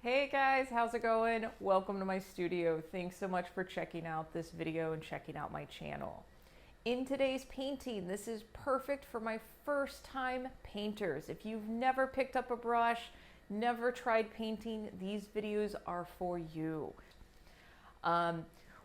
Hey guys, how's it going? Welcome to my studio. Thanks so much for checking out this video and checking out my channel. In today's painting, this is perfect for my first time painters. If you've never picked up a brush, never tried painting, these videos are for you.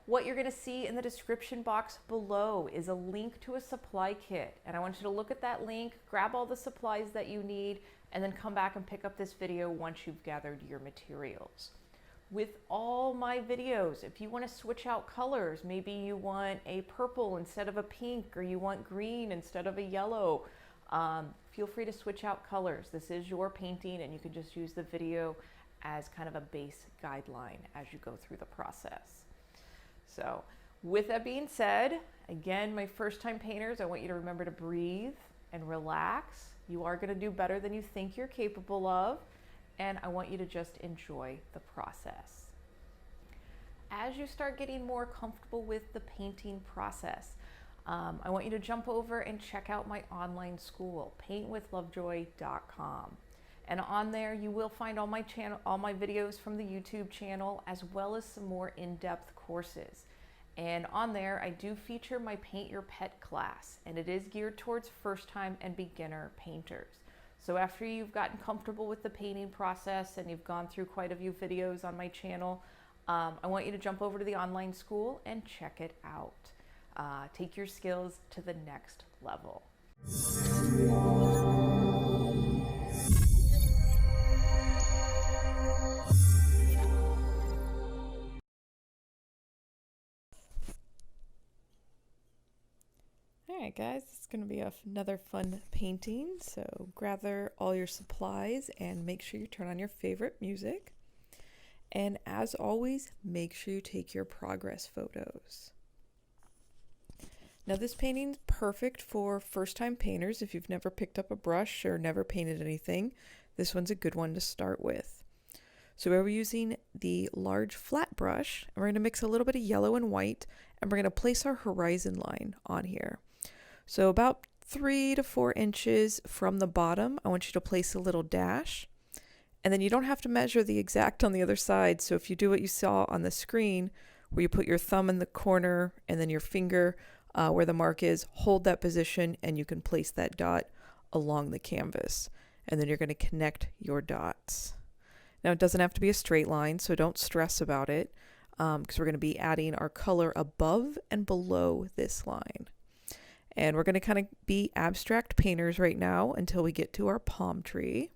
What you're going to see in the description box below is a link to a supply kit. And I want you to look at that link, grab all the supplies that you need, and then come back and pick up this video once you've gathered your materials. With all my videos, if you want to switch out colors, maybe you want a purple instead of a pink, or you want green instead of a yellow, feel free to switch out colors. This is your painting, and you can just use the video as kind of a base guideline as you go through the process. So with that being said, again, my first time painters, I want you to remember to breathe and relax. You are going to do better than you think you're capable of, and I want you to just enjoy the process. As you start getting more comfortable with the painting process, I want you to jump over and check out my online school, paintwithlovejoy.com. And on there, you will find all my videos from the YouTube channel, as well as some more in-depth courses. And on there, I do feature my Paint Your Pet class, and it is geared towards first-time and beginner painters. So after you've gotten comfortable with the painting process and you've gone through quite a few videos on my channel, I want you to jump over to the online school and check it out. Take your skills to the next level. Alright guys, it's going to be another fun painting, so gather all your supplies and make sure you turn on your favorite music. And as always, make sure you take your progress photos. Now this painting's perfect for first-time painters. If you've never picked up a brush or never painted anything, this one's a good one to start with. So we're using the large flat brush, and we're going to mix a little bit of yellow and white, and we're going to place our horizon line on here. So about 3 to 4 inches from the bottom, I want you to place a little dash. And then you don't have to measure the exact on the other side. So if you do what you saw on the screen, where you put your thumb in the corner and then your finger where the mark is, hold that position, and you can place that dot along the canvas. And then you're going to connect your dots. Now it doesn't have to be a straight line, so don't stress about it, because we're going to be adding our color above and below this line. And we're going to kind of be abstract painters right now until we get to our palm tree.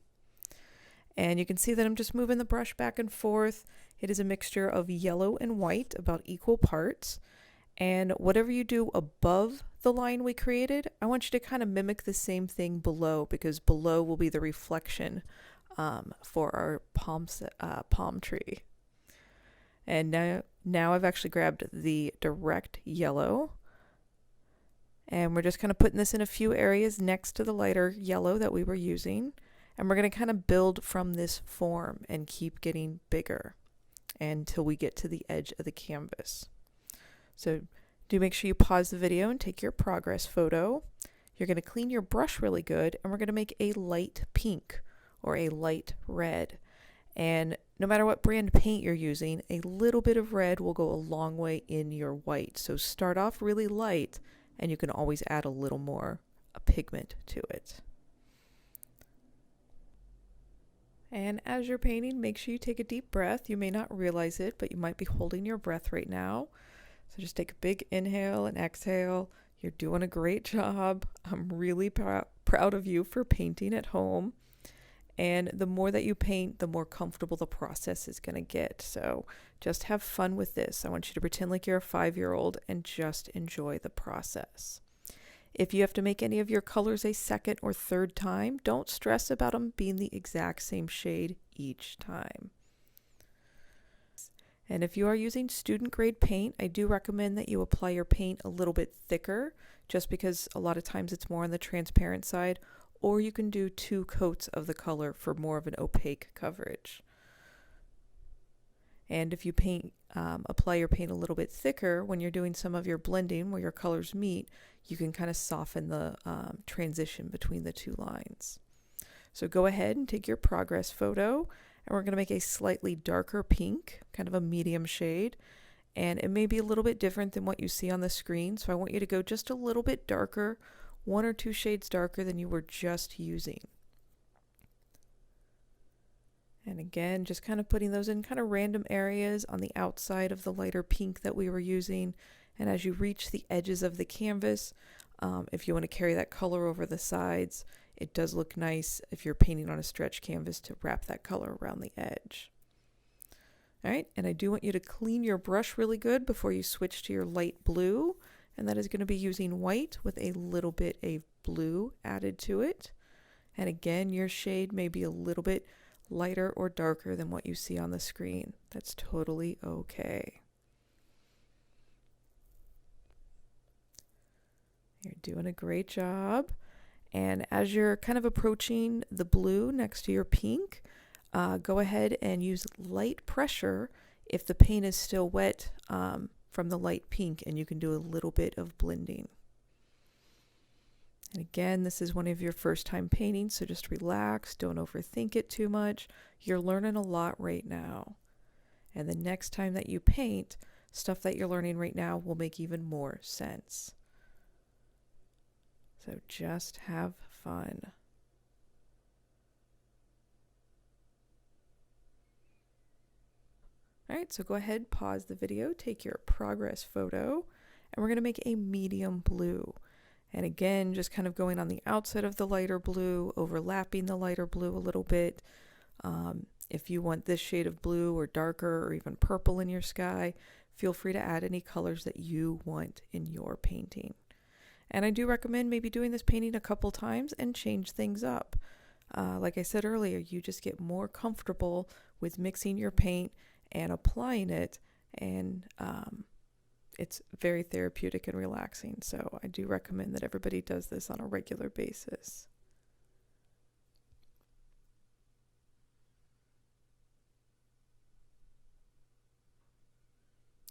And you can see that I'm just moving the brush back and forth. It is a mixture of yellow and white, about equal parts. And whatever you do above the line we created, I want you to kind of mimic the same thing below, because below will be the reflection for our palm tree. And now I've actually grabbed the direct yellow, and we're just kind of putting this in a few areas next to the lighter yellow that we were using. And we're going to kind of build from this form and keep getting bigger until we get to the edge of the canvas. So do make sure you pause the video and take your progress photo. You're going to clean your brush really good, and we're going to make a light pink or a light red. And no matter what brand paint you're using, a little bit of red will go a long way in your white. So start off really light, and you can always add a little more pigment to it. And as you're painting, make sure you take a deep breath. You may not realize it, but you might be holding your breath right now. So just take a big inhale and exhale. You're doing a great job. I'm really proud of you for painting at home. And the more that you paint, the more comfortable the process is going to get. So just have fun with this. I want you to pretend like you're a 5-year-old and just enjoy the process. If you have to make any of your colors a second or third time, don't stress about them being the exact same shade each time. And if you are using student grade paint, I do recommend that you apply your paint a little bit thicker, just because a lot of times it's more on the transparent side, or you can do 2 coats of the color for more of an opaque coverage. And if you apply your paint a little bit thicker, when you're doing some of your blending where your colors meet, you can kind of soften the transition between the 2 lines. So go ahead and take your progress photo, And we're going to make a slightly darker pink, kind of a medium shade. And it may be a little bit different than what you see on the screen, so I want you to go just a little bit darker, 1 or 2 shades darker than you were just using. And again, just kind of putting those in kind of random areas on the outside of the lighter pink that we were using. And as you reach the edges of the canvas, if you want to carry that color over the sides, it does look nice if you're painting on a stretch canvas to wrap that color around the edge. All right, and I do want you to clean your brush really good before you switch to your light blue, and that is going to be using white with a little bit of blue added to it. And again, your shade may be a little bit lighter or darker than what you see on the screen. That's totally okay. You're doing a great job. And as you're kind of approaching the blue next to your pink, go ahead and use light pressure if the paint is still wet from the light pink, and you can do a little bit of blending. And again, this is one of your first time painting, so just relax, don't overthink it too much. You're learning a lot right now. And the next time that you paint, stuff that you're learning right now will make even more sense. So just have fun. All right, so go ahead, pause the video, take your progress photo, and we're going to make a medium blue. And again, just kind of going on the outside of the lighter blue, overlapping the lighter blue a little bit. If you want this shade of blue or darker or even purple in your sky, feel free to add any colors that you want in your painting. And I do recommend maybe doing this painting a couple times and change things up. Like I said earlier, you just get more comfortable with mixing your paint and applying it, and it's very therapeutic and relaxing. So I do recommend that everybody does this on a regular basis.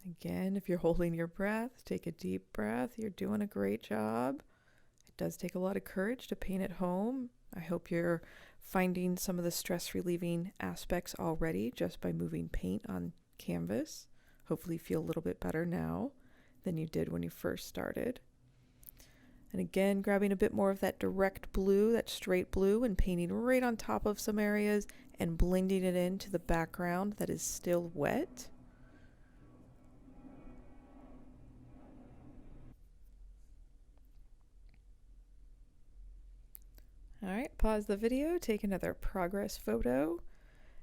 Again, if you're holding your breath, take a deep breath. You're doing a great job. It does take a lot of courage to paint at home. I hope you're finding some of the stress relieving aspects already just by moving paint on canvas. Hopefully you feel a little bit better now than you did when you first started. And again, grabbing a bit more of that direct blue, that straight blue, and painting right on top of some areas and blending it into the background that is still wet. All right, pause the video, take another progress photo,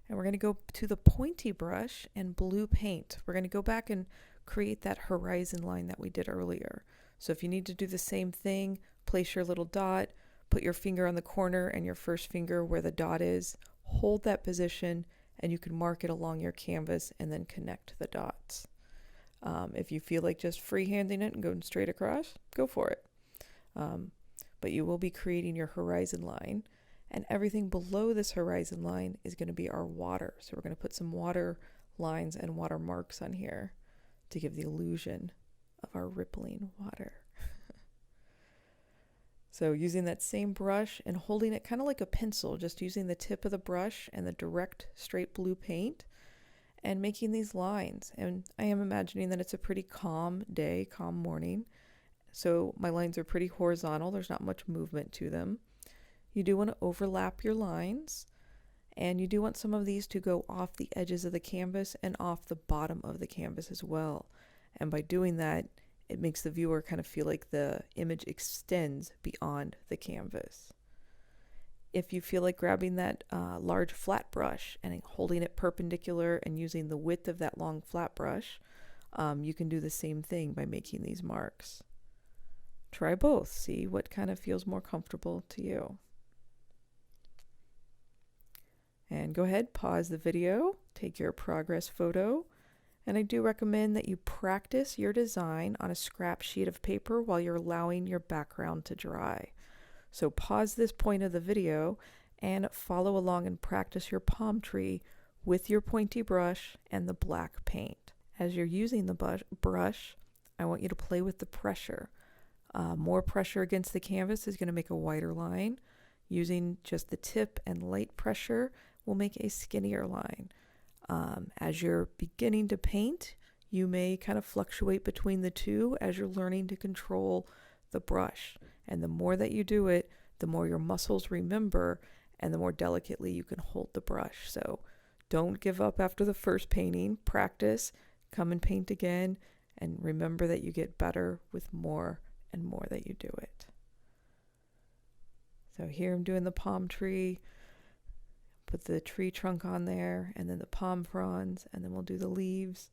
and we're going to go to the pointy brush and blue paint. We're going to go back and create that horizon line that we did earlier. So if you need to do the same thing, place your little dot, put your finger on the corner and your first finger where the dot is, hold that position, and you can mark it along your canvas and then connect the dots. If you feel like just freehanding it and going straight across, go for it. But you will be creating your horizon line, and everything below this horizon line is going to be our water. So we're going to put some water lines and water marks on here to give the illusion of our rippling water. So using that same brush and holding it kind of like a pencil, just using the tip of the brush and the direct straight blue paint and making these lines. And I am imagining that it's a pretty calm day, calm morning. So my lines are pretty horizontal. There's not much movement to them. You do want to overlap your lines, and you do want some of these to go off the edges of the canvas and off the bottom of the canvas as well. And by doing that, it makes the viewer kind of feel like the image extends beyond the canvas. If you feel like grabbing that large flat brush and holding it perpendicular and using the width of that long flat brush, you can do the same thing by making these marks. Try both, see what kind of feels more comfortable to you. And go ahead, pause the video, take your progress photo, and I do recommend that you practice your design on a scrap sheet of paper while you're allowing your background to dry. So pause this point of the video and follow along and practice your palm tree with your pointy brush and the black paint. As you're using the brush, I want you to play with the pressure. More pressure against the canvas is going to make a wider line. Using just the tip and light pressure will make a skinnier line. As you're beginning to paint, you may kind of fluctuate between the two as you're learning to control the brush. And the more that you do it, the more your muscles remember and the more delicately you can hold the brush. So don't give up after the first painting. Practice, come and paint again, and remember that you get better with more and more that you do it. So here I'm doing the palm tree. Put the tree trunk on there, and then the palm fronds, and then we'll do the leaves.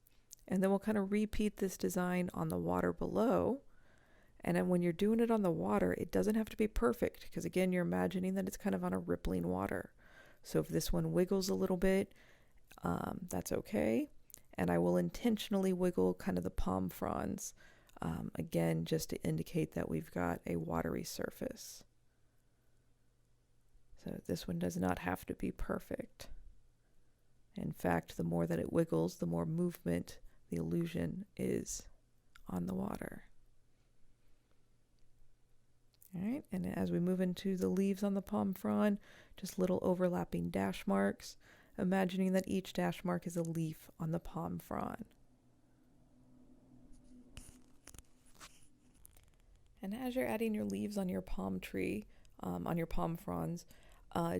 And then we'll kind of repeat this design on the water below. And then when you're doing it on the water, it doesn't have to be perfect, because again, you're imagining that it's kind of on a rippling water. So if this one wiggles a little bit, that's okay. And I will intentionally wiggle kind of the palm fronds, again, just to indicate that we've got a watery surface. So this one does not have to be perfect. In fact, the more that it wiggles, the more movement the illusion is on the water. All right, and as we move into the leaves on the palm frond, just little overlapping dash marks, imagining that each dash mark is a leaf on the palm frond. And as you're adding your leaves on your palm tree, on your palm fronds,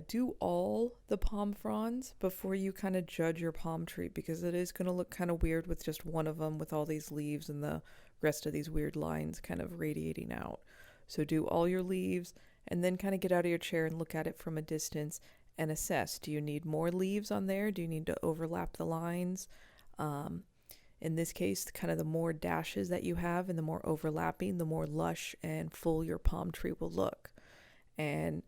do all the palm fronds before you kind of judge your palm tree, because it is going to look kind of weird with just one of them with all these leaves and the rest of these weird lines kind of radiating out. So do all your leaves and then kind of get out of your chair and look at it from a distance and assess. Do you need more leaves on there? Do you need to overlap the lines? In this case, kind of the more dashes that you have and the more overlapping, the more lush and full your palm tree will look. And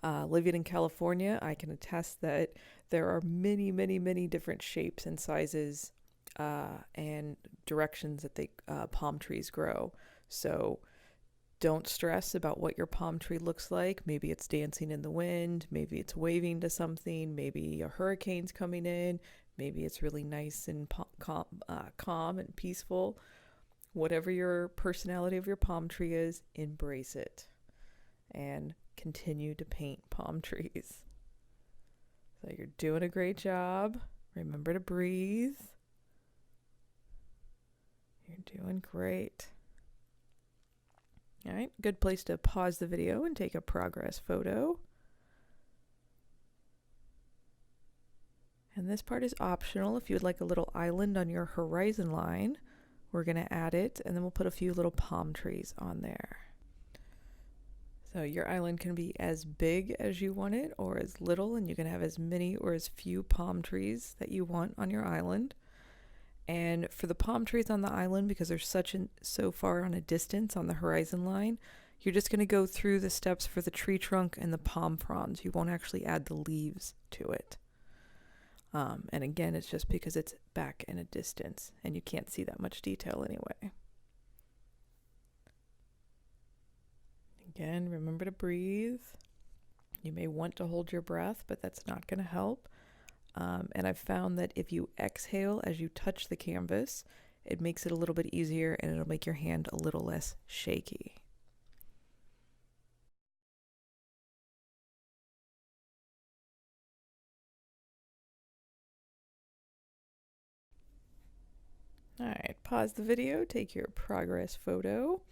living in California, I can attest that there are many, many, many different shapes and sizes and directions that palm trees grow. So don't stress about what your palm tree looks like. Maybe it's dancing in the wind. Maybe it's waving to something. Maybe a hurricane's coming in. Maybe it's really nice and calm and peaceful. Whatever your personality of your palm tree is, embrace it. And continue to paint palm trees. So you're doing a great job. Remember to breathe. You're doing great. All right, good place to pause the video and take a progress photo. And this part is optional. If you would like a little island on your horizon line, we're going to add it, and then we'll put a few little palm trees on there. So your island can be as big as you want it or as little, and you can have as many or as few palm trees that you want on your island. And for the palm trees on the island, because they're so far on a distance on the horizon line, you're just going to go through the steps for the tree trunk and the palm fronds. You won't actually add the leaves to it. And again, it's just because it's back in a distance and you can't see that much detail anyway. Again, remember to breathe. You may want to hold your breath, but that's not going to help. And I've found that if you exhale as you touch the canvas, it makes it a little bit easier and it'll make your hand a little less shaky. All right, pause the video, take your progress photo,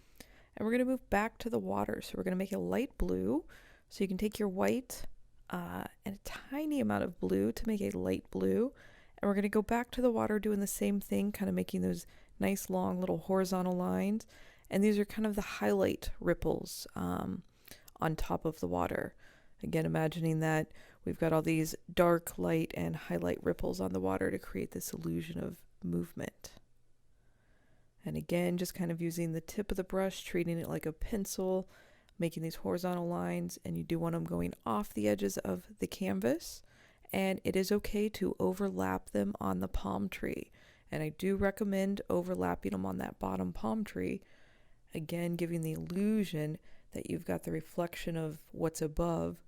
and we're going to move back to the water. So we're going to make a light blue. So you can take your white and a tiny amount of blue to make a light blue. And we're going to go back to the water doing the same thing, kind of making those nice long little horizontal lines. And these are kind of the highlight ripples on top of the water. Again, imagining that we've got all these dark, light, and highlight ripples on the water to create this illusion of movement. And again, just kind of using the tip of the brush, treating it like a pencil, making these horizontal lines, and you do want them going off the edges of the canvas. And it is okay to overlap them on the palm tree. And I do recommend overlapping them on that bottom palm tree, again, giving the illusion that you've got the reflection of what's above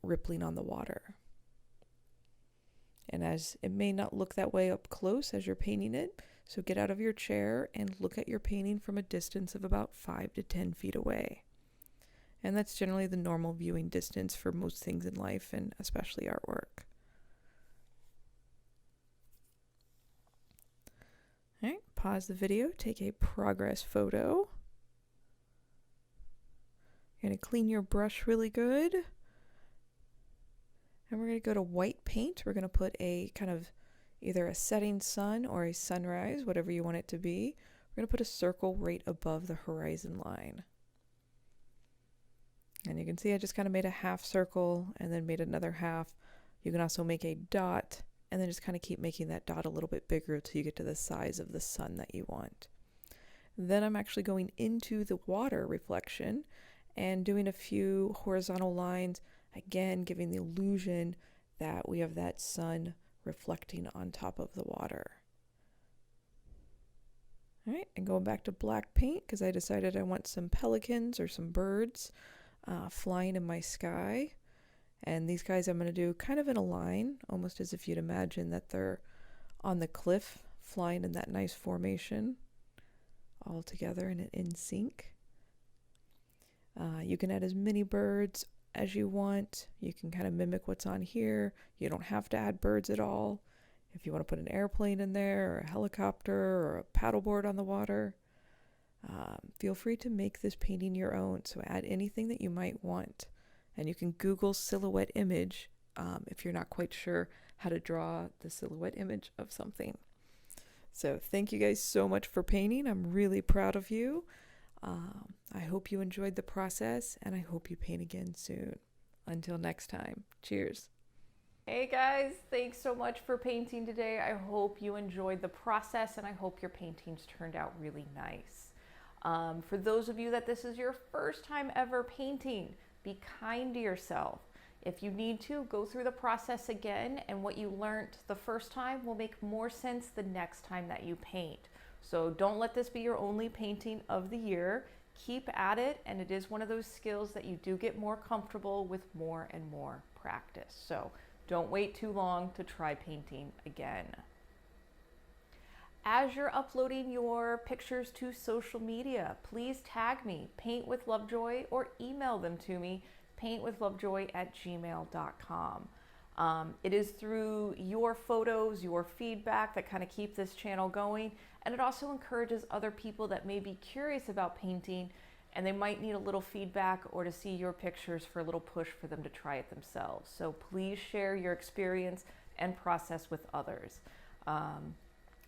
rippling on the water. And as it may not look that way up close as you're painting it, so get out of your chair and look at your painting from a distance of about 5 to 10 feet away. And that's generally the normal viewing distance for most things in life, and especially artwork. pause the video, take a progress photo. You're going to clean your brush really good. And we're going to go to white paint. We're going to put a kind of either a setting sun or a sunrise, whatever you want it to be. We're going to put a circle right above the horizon line. And you can see I just kind of made a half circle and then made another half. You can also make a dot and then just kind of keep making that dot a little bit bigger until you get to the size of the sun that you want. Then I'm actually going into the water reflection and doing a few horizontal lines, again giving the illusion that we have that sun reflecting on top of the water. All right, and going back to black paint because I decided I want some pelicans or some birds flying in my sky. And these guys I'm going to do kind of in a line, almost as if you'd imagine that they're on the cliff flying in that nice formation all together and in sync. You can add as many birds as you want. You can kind of mimic what's on here. You don't have to add birds at all. If you want to put an airplane in there or a helicopter or a paddleboard on the water, feel free to make this painting your own. So add anything that you might want. And you can Google silhouette image if you're not quite sure how to draw the silhouette image of something. So thank you guys so much for painting. I'm really proud of you. I hope you enjoyed the process and I hope you paint again soon. Until next time, cheers. Hey guys, thanks so much for painting today. I hope you enjoyed the process and I hope your paintings turned out really nice. For those of you that this is your first time ever painting, be kind to yourself. If you need to, go through the process again, and what you learned the first time will make more sense the next time that you paint. So don't let this be your only painting of the year. Keep at it, and it is one of those skills that you do get more comfortable with more and more practice. So don't wait too long to try painting again. As you're uploading your pictures to social media, please tag me, Paint with Lovejoy, or email them to me, paintwithlovejoy@gmail.com. It is through your photos, your feedback that kind of keep this channel going, and it also encourages other people that may be curious about painting and they might need a little feedback or to see your pictures for a little push for them to try it themselves. So please share your experience and process with others.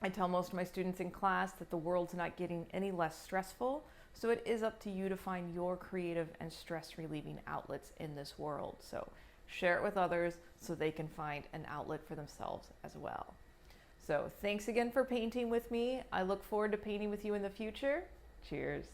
I tell most of my students in class that the world's not getting any less stressful, so it is up to you to find your creative and stress relieving outlets in this world. So share it with others so they can find an outlet for themselves as well. So thanks again for painting with me. I look forward to painting with you in the future. Cheers.